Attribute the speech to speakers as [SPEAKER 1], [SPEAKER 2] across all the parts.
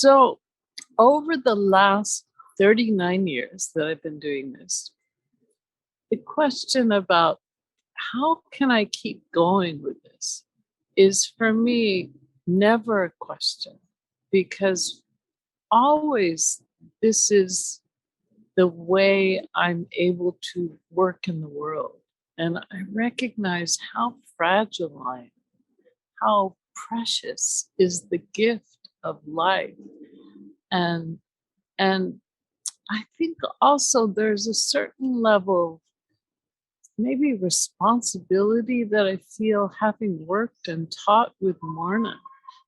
[SPEAKER 1] So over the last 39 years that I've been doing this, the question about how can I keep going with this is for me never a question, because always this is the way I'm able to work in the world. And I recognize how fragile I am, how precious is the gift of life. And I think also there's a certain level of maybe responsibility that I feel, having worked and taught with Marna,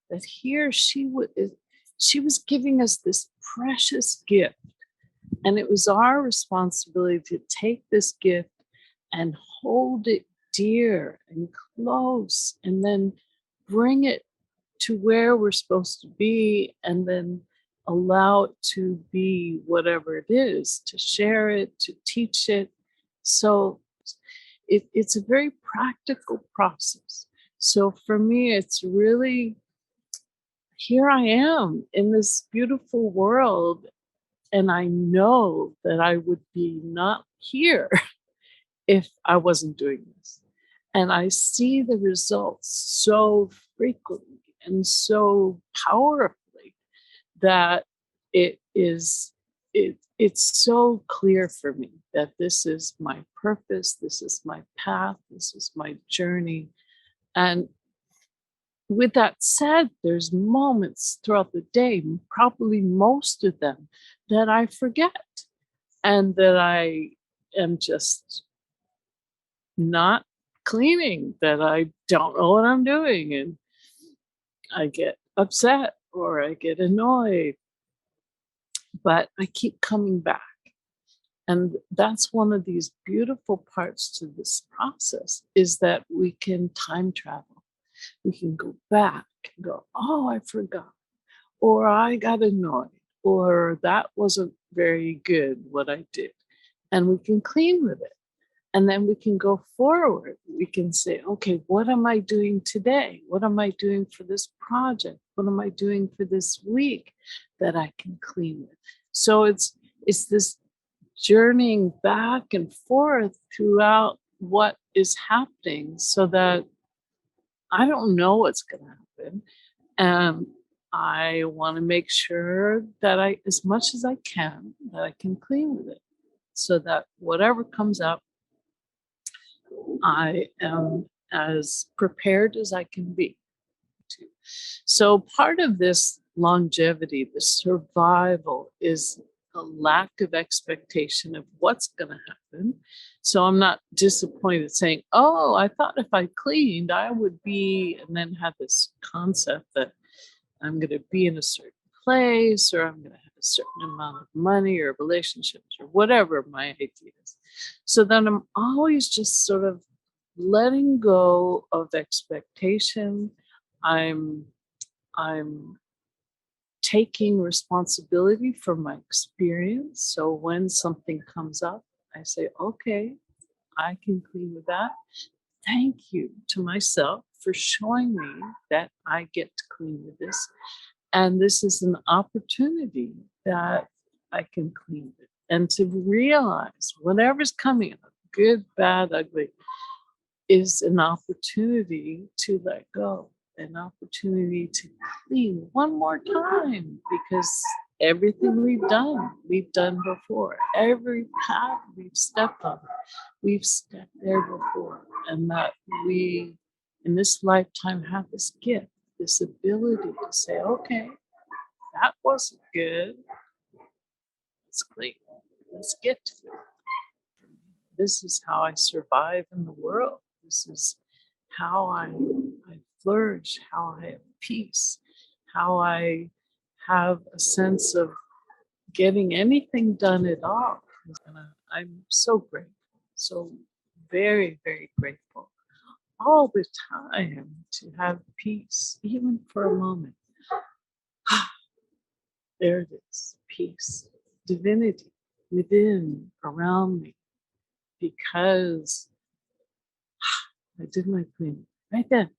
[SPEAKER 1] that here she was giving us this precious gift. And it was our responsibility to take this gift and hold it dear and close, and then bring it to where we're supposed to be, and then allow it to be whatever it is, to share it, to teach it. So it's a very practical process. So for me, it's really, here I am in this beautiful world, and I know that I would be not here if I wasn't doing this. And I see the results so frequently and so powerfully that it's so clear for me that this is my purpose, this is my path, this is my journey. And with that said, there's moments throughout the day, probably most of them, that I forget, and that I am just not cleaning, that I don't know what I'm doing, and I get upset or I get annoyed, but I keep coming back. And that's one of these beautiful parts to this process, is that we can time travel. We can go back and go, oh, I forgot, or I got annoyed, or that wasn't very good what I did. And we can clean with it. And then we can go forward. We can say, okay, what am I doing today? What am I doing for this project? What am I doing for this week that I can clean with? So it's this journeying back and forth throughout what is happening, so that I don't know what's going to happen. And I want to make sure that I, as much as I can, that I can clean with it, so that whatever comes up, I am as prepared as I can be. So part of this longevity, the survival, is a lack of expectation of what's going to happen. So I'm not disappointed saying, oh, I thought if I cleaned, I would be, and then have this concept that I'm going to be in a certain place, or I'm going to have a certain amount of money or relationships, or whatever my idea is. So then I'm always just sort of letting go of expectation. I'm taking responsibility for my experience. So when something comes up, I say, okay, I can clean with that. Thank you to myself for showing me that I get to clean with this. And this is an opportunity that I can clean with. And to realize whatever's coming up, good, bad, ugly, is an opportunity to let go, an opportunity to clean one more time, because everything we've done before. Every path we've stepped on, we've stepped there before. And that we, in this lifetime, have this gift, this ability to say, okay, that wasn't good. Let's clean. Let's get to it. This is how I survive in the world. This is how I flourish, how I have peace, how I have a sense of getting anything done at all. And I'm so grateful, so very, very grateful all the time to have peace, even for a moment. There it is, peace, divinity within, around me, because I did my cleaning right then.